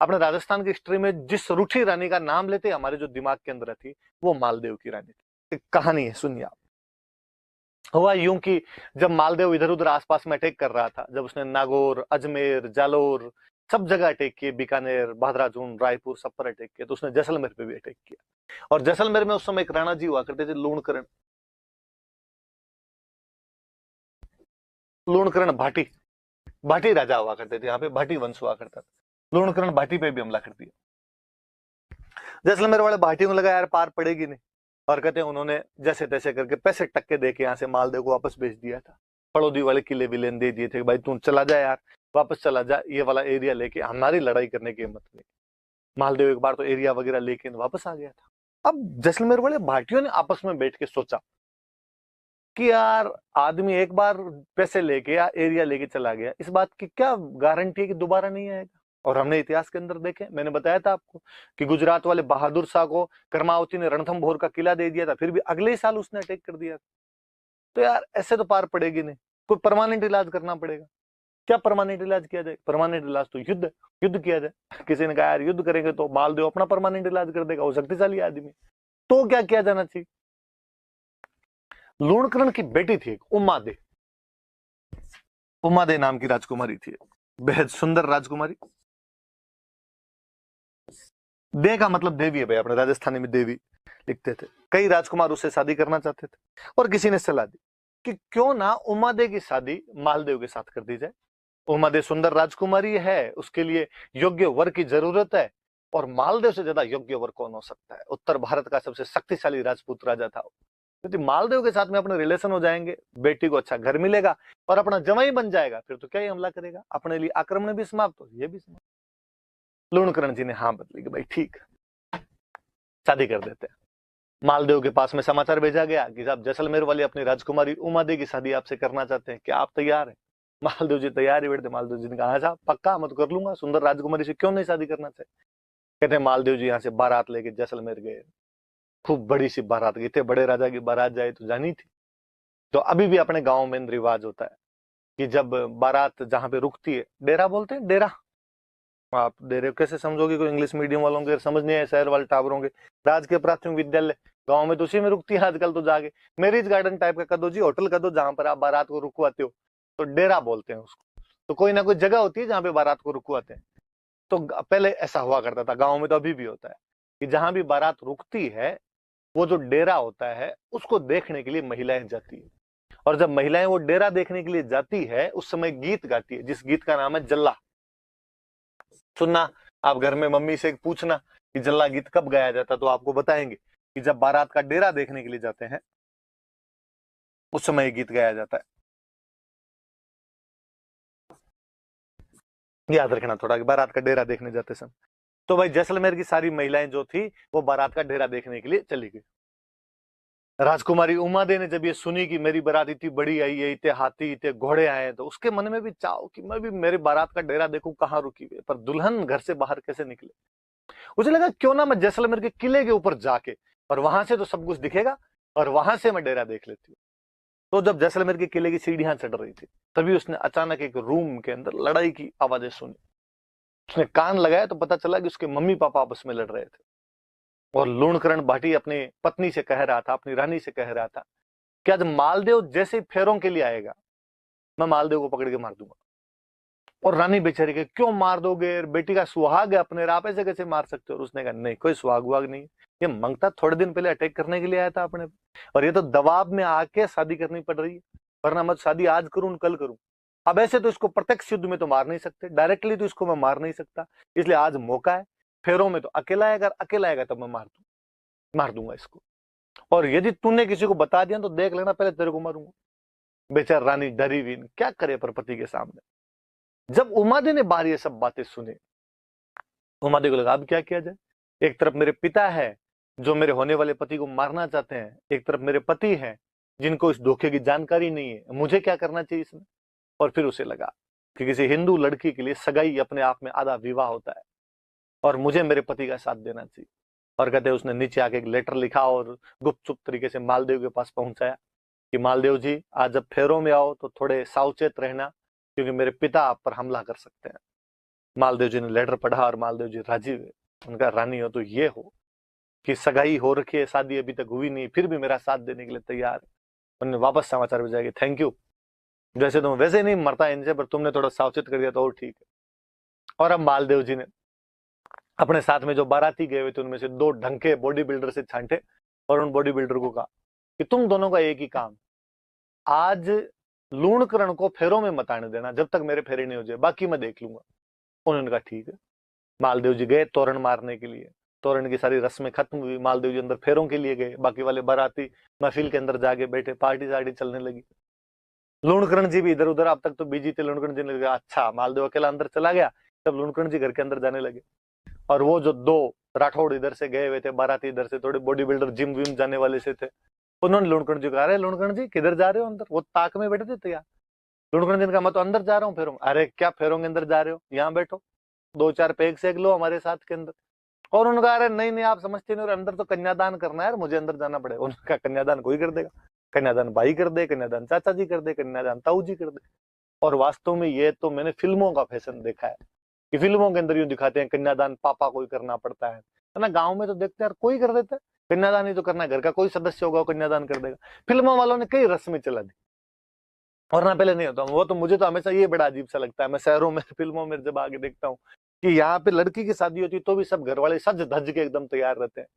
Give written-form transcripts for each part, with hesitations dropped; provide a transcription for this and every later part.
अपने राजस्थान की हिस्ट्री में जिस रूठी रानी का नाम लेते हमारे जो दिमाग के अंदर थी, वो मालदेव की रानी थी। एक कहानी है, सुनिए आप। हुआ यूं कि जब मालदेव इधर उधर आसपास में अटैक कर रहा था, जब उसने नागौर, अजमेर, जालोर, सब जगह अटैक किए, बीकानेर, बहादुराजून, रायपुर, सब पर अटैक किया, तो उसने जैसलमेर पे भी अटैक किया। और जैसलमेर में उस समय एक राणा जी हुआ करते थे, लूणकरण, लूणकरण भाटी, भाटी राजा हुआ करते थे यहाँ पे, भाटी वंश हुआ करता था। लूणकरण भाटी पे भी हमला कर दिया। जैसलमेर वाले भाटियों को लगा यार पार पड़ेगी नहीं, और कहते हैं उन्होंने जैसे तैसे करके पैसे टक्के दे के यहाँ से मालदेव को वापस भेज दिया था। फड़ौदी वाले किले विलेन दे दिए थे, भाई तू चला जा यार, वापस चला जा, ये वाला एरिया लेके हमारी लड़ाई करने की हिम्मत नहीं। मालदेव एक बार तो एरिया वगैरह लेके वापस आ गया था। अब जैसलमेर वाले भाटियों ने आपस में बैठ के सोचा कि यार आदमी एक बार पैसे लेके या एरिया लेके चला गया, इस बात की क्या गारंटी है कि दोबारा नहीं आएगा। और हमने इतिहास के अंदर देखे, मैंने बताया था आपको कि गुजरात वाले बहादुर शाह को कर्मावती ने रणथंभौर का किला दे दिया था, फिर भी अगले ही साल उसने अटैक कर दिया। तो यार ऐसे तो पार पड़ेगी नहीं, कोई परमानेंट इलाज करना पड़ेगा। क्या परमानेंट इलाज किया जाए? परमानेंट इलाज तो युद्ध, युद्ध किया जाए। किसी ने कहा यार युद्ध करेंगे तो मालदेव अपना परमानेंट इलाज कर देगा, वो शक्तिशाली आदमी। तो क्या किया जाना चाहिए? लूणकरण की बेटी थी एक उमादे, उमादे नाम की राजकुमारी थी, बेहद सुंदर राजकुमारी। दे का मतलब देवी है भाई, अपने राजस्थानी में देवी लिखते थे। कई राजकुमार उससे शादी करना चाहते थे, और किसी ने सलाह दी कि क्यों ना उमादे की शादी मालदेव के साथ कर दी जाए। उमादे सुंदर राजकुमारी है, उसके लिए योग्य वर की जरूरत है, और मालदेव से ज्यादा योग्य वर कौन हो सकता है? उत्तर भारत का सबसे शक्तिशाली राजपूत राजा था, यदि मालदेव के साथ में अपने रिलेशन हो जाएंगे, बेटी को अच्छा घर मिलेगा और अपना जवाई बन जाएगा, फिर तो क्या ही हमला करेगा, अपने लिए आक्रमण भी समाप्त, ये भी समाप्त। लूणकरण जी ने हाँ बदली कि भाई ठीक, शादी कर देते हैं। मालदेव के पास में समाचार भेजा गया कि साहब जैसलमेर वाली अपनी राजकुमारी उमादे की शादी आपसे करना चाहते हैं, क्या आप तैयार हैं? मालदेव जी तैयार ही बैठे। मालदेव जी ने कहा साहब पक्का, मैं तो कर लूंगा, सुंदर राजकुमारी से क्यों नहीं शादी करना चाहिए। कहते हैं मालदेव जी यहाँ से बारात लेके जैसलमेर गए, खूब बड़ी सी बारात गई, इतने बड़े राजा की बारात जाए तो जानी थी। तो अभी भी अपने गांव में रिवाज होता है कि जब बारात जहां पे रुकती है, डेरा बोलते हैं, डेरा, आप डेरे कैसे समझोगे, कोई इंग्लिश मीडियम वालों के समझ नहीं है, शहर वाले टावरों के। राजकीय प्राथमिक विद्यालय गांव में तो उसी में रुकती है आजकल, तो जाके मैरिज गार्डन टाइप का कर दो जी, होटल कर दो जहां पर आप बारात को रुकवाते हो, तो डेरा बोलते हैं उसको। तो कोई ना कोई जगह होती है जहां पे बारात को रुकवाते हैं। तो पहले ऐसा हुआ करता था गाँव में, तो अभी भी होता है कि जहां भी बारात रुकती है, वो जो डेरा होता है उसको देखने के लिए महिलाएं जाती है। और जब महिलाएं वो डेरा देखने के लिए जाती है, उस समय गीत गाती है, जिस गीत का नाम है जल्ला। सुनना, आप घर में मम्मी से पूछना कि जल्ला गीत कब गाया जाता, तो आपको बताएंगे कि जब बारात का डेरा देखने के लिए जाते हैं, उस समय गीत गाया जाता है। याद रखना थोड़ा कि बारात का डेरा देखने जाते समय। तो भाई जैसलमेर की सारी महिलाएं जो थी, वो बारात का डेरा देखने के लिए चली गई। राजकुमारी उमादे ने जब ये सुनी कि मेरी बारात इतनी बड़ी आई है, इतने हाथी, इतने घोड़े आए, तो उसके मन में भी चाहो कि मैं भी मेरी बारात का डेरा देखूं कहाँ रुकी हुई है, पर दुल्हन घर से बाहर कैसे निकले। मुझे लगा क्यों ना मैं जैसलमेर के किले के ऊपर जाके, और वहां से तो सब कुछ दिखेगा, और वहां से मैं डेरा देख लेती हूँ। तो जब जैसलमेर के किले की सीढ़ियां चढ़ रही थी, तभी उसने अचानक एक रूम के अंदर लड़ाई की आवाजें सुनी। उसने कान लगाया तो पता चला कि उसके मम्मी पापा आपस में लड़ रहे थे। और लूणकरण भाटी अपनी पत्नी से कह रहा था, अपनी रानी से कह रहा था कि आज मालदेव जैसे ही फेरों के लिए आएगा, मैं मालदेव को पकड़ के मार दूंगा। और रानी बेचारी के क्यों मार दोगे, बेटी का सुहाग है अपने, आप ऐसे कैसे मार सकते हो? और उसने कहा नहीं, कोई सुहाग वाग नहीं, ये मंगता थोड़े दिन पहले अटैक करने के लिए आया था अपने, और ये तो दबाव में आके शादी करनी पड़ रही है, वरना मैं शादी आज करूं कल करूं। अब ऐसे तो इसको प्रत्यक्ष युद्ध में तो मार नहीं सकते, डायरेक्टली तो इसको मैं मार नहीं सकता, इसलिए आज मौका है, फेरों में तो अकेला आएगा, अकेला आएगा तब मैं मार दूंगा इसको, और यदि तूने किसी को बता दिया तो देख लेना पहले तेरे को मारूंगा। बेचार रानी डरी हुई, क्या करे पर पति के सामने। जब उमादे ने बाहर ये सब बातें सुनी, उमादे को लगा अब क्या किया जाए। एक तरफ मेरे पिता है जो मेरे होने वाले पति को मारना चाहते हैं, एक तरफ मेरे पति हैं जिनको इस धोखे की जानकारी नहीं है, मुझे क्या करना चाहिए इसमें। और फिर उसे लगा कि किसी हिंदू लड़की के लिए सगाई अपने आप में आधा विवाह होता है, और मुझे मेरे पति का साथ देना चाहिए। और कहते उसने नीचे आके एक लेटर लिखा और गुपचुप तरीके से मालदेव के पास पहुंचाया कि मालदेव जी आज जब फेरों में आओ तो थोड़े सावचेत रहना, क्योंकि मेरे पिता आप पर हमला कर सकते हैं। मालदेव जी ने लेटर पढ़ा और मालदेव जी राजी हुए। उनका रानी हो तो ये हो कि सगाई हो रखी है, शादी अभी तक हुई नहीं, फिर भी मेरा साथ देने के लिए तैयार है। उन्होंने वापस समाचार भेजा कि थैंक यू, जैसे तुम वैसे नहीं मरता इनसे, पर तुमने थोड़ा सावचेत कर दिया तो और ठीक है। और अब मालदेव जी ने अपने साथ में जो बाराती गए हुए थे उनमें से 2 ढंग के बॉडी बिल्डर से छांटे और उन बॉडी बिल्डर को कहा कि तुम दोनों का एक ही काम, आज लूणकरण को फेरों में मत आने देना जब तक मेरे फेरे नहीं हो जाए, बाकी मैं देख लूंगा। उन्होंने कहा ठीक है। मालदेव जी गए तोरण मारने के लिए, तोरण की सारी रस्में खत्म हुई, मालदेव जी अंदर फेरों के लिए गए, बाकी वाले बाराती महफिल के अंदर जाके बैठे, पार्टी सार्टी चलने लगी। लूणकरण जी भी इधर उधर अब तक तो बिजी थे। लूणकरण जी ने कहा अच्छा, मालदेव अकेला अंदर चला गया, तब लूणकरण जी घर के अंदर जाने लगे। और वो जो 2 राठौड़ इधर से गए हुए थे, बाराती इधर से, थोड़े बॉडी बिल्डर जिम विम जाने वाले से थे, उन्होंने लूणकरण जी को कहा, अरे लूणकरण जी किधर जा रहे हो अंदर? वो ताक में बैठे थे तैयार। लूणकरण जी ने कहा मैं तो अंदर जा रहा हूँ फेरों। अरे क्या फेरों के अंदर जा रहे हो, यहाँ बैठो, 2-4 पेग सेक लो हमारे साथ के अंदर। और उन्होंने कहा अरे नहीं नहीं, आप समझते नहीं, और अंदर तो कन्यादान करना है, मुझे अंदर जाना पड़ेगा। उन्होंने कहा कन्यादान कोई कर देगा, कन्यादान भाई कर दे, कन्यादान चाचा जी कर दे, कन्यादान ताऊ जी कर दे। और वास्तव में ये तो मैंने फिल्मों का फैशन देखा है कि फिल्मों के अंदर यूं दिखाते हैं कन्यादान पापा को ही करना पड़ता है ना। गांव में तो देखते हैं यार कोई कर देता है कन्यादान, ही तो करना है, घर का कोई सदस्य होगा वो कन्यादान कर देगा। फिल्मों वालों ने कई रस्में चला दी, और ना पहले नहीं होता वो तो। मुझे तो हमेशा ये बड़ा अजीब सा लगता है, मैं शहरों में फिल्मों में जब आगे देखता हूँ कि यहाँ पे लड़की की शादी होती है तो भी सब घर वाले सज धज के एकदम तैयार रहते हैं।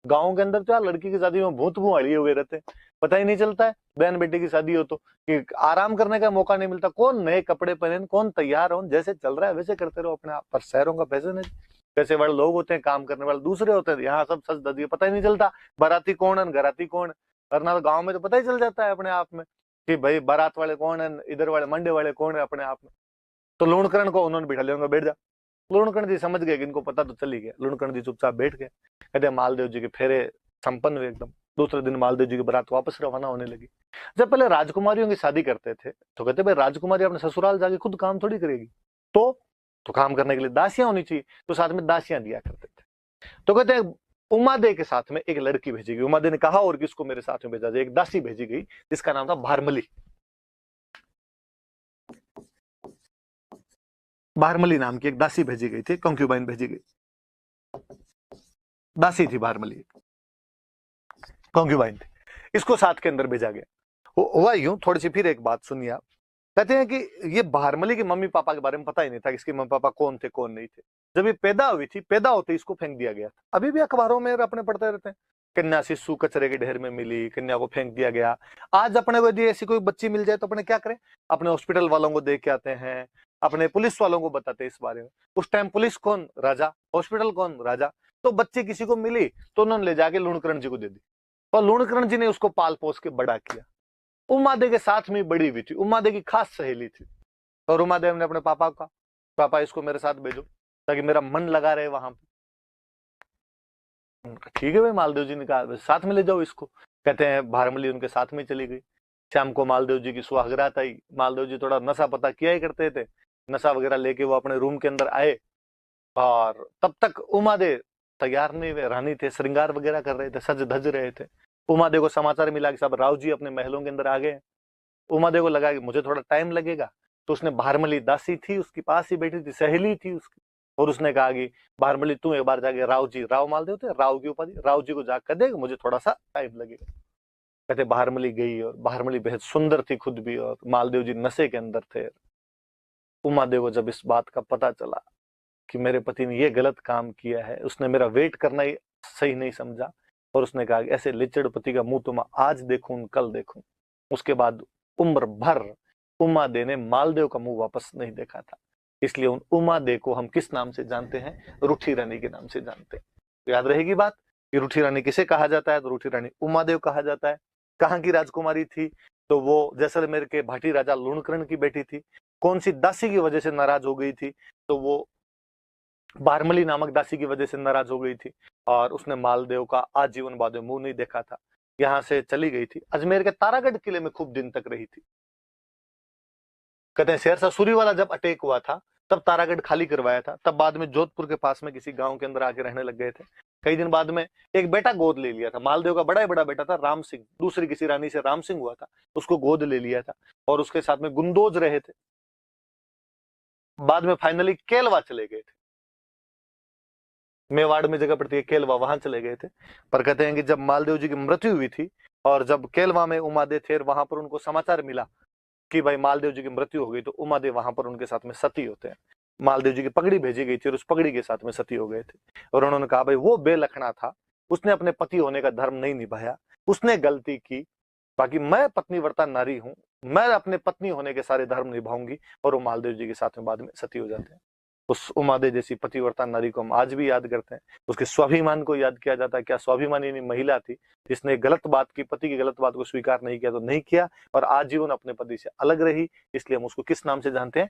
गाँव के अंदर तो यार लड़की की शादी में भूत भुआड़िए हुए रहते हैं, पता ही नहीं चलता है। बहन बेटी की शादी हो तो कि आराम करने का मौका नहीं मिलता, कौन नए कपड़े पहने, कौन तैयार हो, जैसे चल रहा है वैसे करते रहो अपने आप। पर शहरों का फैशन है, पैसे वाले लोग होते हैं, काम करने वाले दूसरे होते हैं, यहाँ सब सज धज के पता ही नहीं चलता बाराती कौन है घराती कौन है। वरना तो गाँव में तो पता ही चल जाता है अपने आप में कि भाई बारात वाले कौन है, इधर वाले मंडे वाले कौन है अपने आप में। तो लूणकरण को उन्होंने बिठा लिया, बैठ जा। लूणकरण जी समझ गए कि इनको पता तो चल ही गया। लूणकरण जी चुपचाप बैठ गए। कहते मालदेव जी के फेरे संपन्न हुए एकदम। दूसरे दिन मालदेव जी की बारात वापस रवाना होने लगी। जब पहले राजकुमारियों की शादी करते थे तो कहते भाई राजकुमारी अपने ससुराल जाके खुद काम थोड़ी करेगी, तो काम करने के लिए दासियां होनी चाहिए, तो साथ में दासियां दिया करते थे। तो कहते हैं उमादे के साथ में एक लड़की भेजी गई। उमादे ने कहा और किसको मेरे साथ में भेजा जाए, एक दासी भेजी गई जिसका नाम था भारमली। भारमली नाम की एक दासी भेजी गई थी, कंक्यूबाइन भेजी गई, दासी थी भारमली, कंक्यूबाइन थी। इसको साथ के अंदर भेजा गया। हुआ यूं, थोड़ी सी फिर एक बात सुनिए आप। कहते हैं कि ये भारमली के मम्मी पापा के बारे में पता ही नहीं था, इसके मम्मी पापा कौन थे कौन नहीं थे। जब ये पैदा हुई थी, पैदा होते इसको फेंक दिया गया था। अभी भी अखबारों में अपने पढ़ते रहते हैं, कन्या शिशु कचरे के ढेर में मिली, कन्या को फेंक दिया गया। आज अपने को यदि ऐसी कोई बच्ची मिल जाए तो अपने क्या करें, अपने हॉस्पिटल वालों को देख के आते हैं, अपने पुलिस वालों को बताते हैं इस बारे में। उस टाइम पुलिस कौन, राजा, हॉस्पिटल कौन, राजा। तो बच्ची किसी को मिली तो उन्होंने ले जाके लूणकरण जी को दे दी, और लूणकरण जी ने उसको पाल पोस के बड़ा किया। उमादे के साथ में बड़ी हुई थी, उमादे की खास सहेली थी। और उमादेव ने अपने पापा का, पापा इसको मेरे साथ भेजो ताकि मेरा मन लगा रहे वहां पे। ठीक है भाई, मालदेव जी ने कहा साथ में ले जाओ इसको। कहते हैं भारमली उनके साथ में चली गई। शाम को मालदेव जी की सुहागरात आई। मालदेव जी थोड़ा नशा पता किया ही करते थे, नशा वगैरह लेके वो अपने रूम के अंदर आए, और तब तक उमादेव तैयार नहीं हुए, रानी थे, श्रृंगार वगैरह कर रहे थे, सज धज रहे थे। उमादेव को समाचार मिला कि सब राव जी अपने महलों के अंदर आ गए। उमादेव को लगा कि मुझे थोड़ा टाइम लगेगा, तो उसने भारमली दासी थी उसके पास ही बैठी थी, सहेली थी उसकी, और उसने कहा कि भारमली तू एक बार जाके राव जी, राव मालदेव थे, राव की उपाधि, राव जी को जाकर देगा, मुझे थोड़ा सा टाइम लगेगा। कहते भारमली गई, और भारमली बेहद सुंदर थी खुद भी, और मालदेव जी नशे के अंदर थे। उमादेव को जब इस बात का पता चला कि मेरे पति ने ये गलत काम किया है, उसने मेरा वेट करना ही सही नहीं समझा, और उसने कहा कि ऐसे लिचड़ पति का मुंह तो मैं आज देखूं कल देखूं। उसके बाद उम्र भर उमादे ने मालदेव का मुंह वापस नहीं देखा था। इसलिए उन उमादे को हम किस नाम से जानते हैं, रूठी रानी के नाम से जानते हैं। तो याद रहेगी बात कि रूठी रानी किसे कहा जाता है, तो रूठी रानी उमादेव कहा जाता है। कहाँ की राजकुमारी थी, तो वो जैसलमेर के भाटी राजा लूणकरण की बेटी थी। कौन सी दासी की वजह से नाराज हो गई थी, तो वो भारमली नामक दासी की वजह से नाराज हो गई थी, और उसने मालदेव का आजीवन बाद में मुंह नहीं देखा था। यहां से चली गई थी, अजमेर के तारागढ़ किले में खूब दिन तक रही थी। कहते हैं शेरशाह सूरी वाला जब अटैक हुआ था तब तारागढ़ खाली करवाया था, तब बाद में जोधपुर के पास में किसी गांव के अंदर आके रहने लग गए थे। कई दिन बाद में एक बेटा गोद ले लिया था, मालदेव का बड़ा ही बड़ा बेटा था राम सिंह, दूसरी किसी रानी से राम सिंह हुआ था, उसको गोद ले लिया था, और उसके साथ में गुंदोज रहे थे। बाद में फाइनली केलवा चले गए थे। मेवाड़ में जगह पड़ती है केलवा, वहां चले गए थे। पर कहते हैं कि जब मालदेव जी की मृत्यु हुई थी और जब केलवा में उमादेव थे, वहां पर उनको समाचार मिला कि भाई मालदेव जी की मृत्यु हो गई, तो उमादेव वहां पर उनके साथ में सती होते हैं। मालदेव जी की पगड़ी भेजी गई थी और उस पगड़ी के साथ में सती हो गए थे। और उन्होंने कहा भाई वो बेलखना था, उसने अपने पति होने का धर्म नहीं निभाया, उसने गलती की, बाकी मैं पत्नीव्रता नारी हूं, मैं अपने पत्नी होने के सारे धर्म निभाऊंगी। और वो मालदेव जी के साथ में बाद में सती हो जाते हैं। उस उमादे जैसी पतिव्रता नारी को हम आज भी याद करते हैं, उसके स्वाभिमान को याद किया जाता है। क्या स्वाभिमानी महिला थी जिसने गलत बात की, पति की गलत बात को स्वीकार नहीं किया तो नहीं किया, और आजीवन अपने पति से अलग रही। इसलिए हम उसको किस नाम से जानते हैं?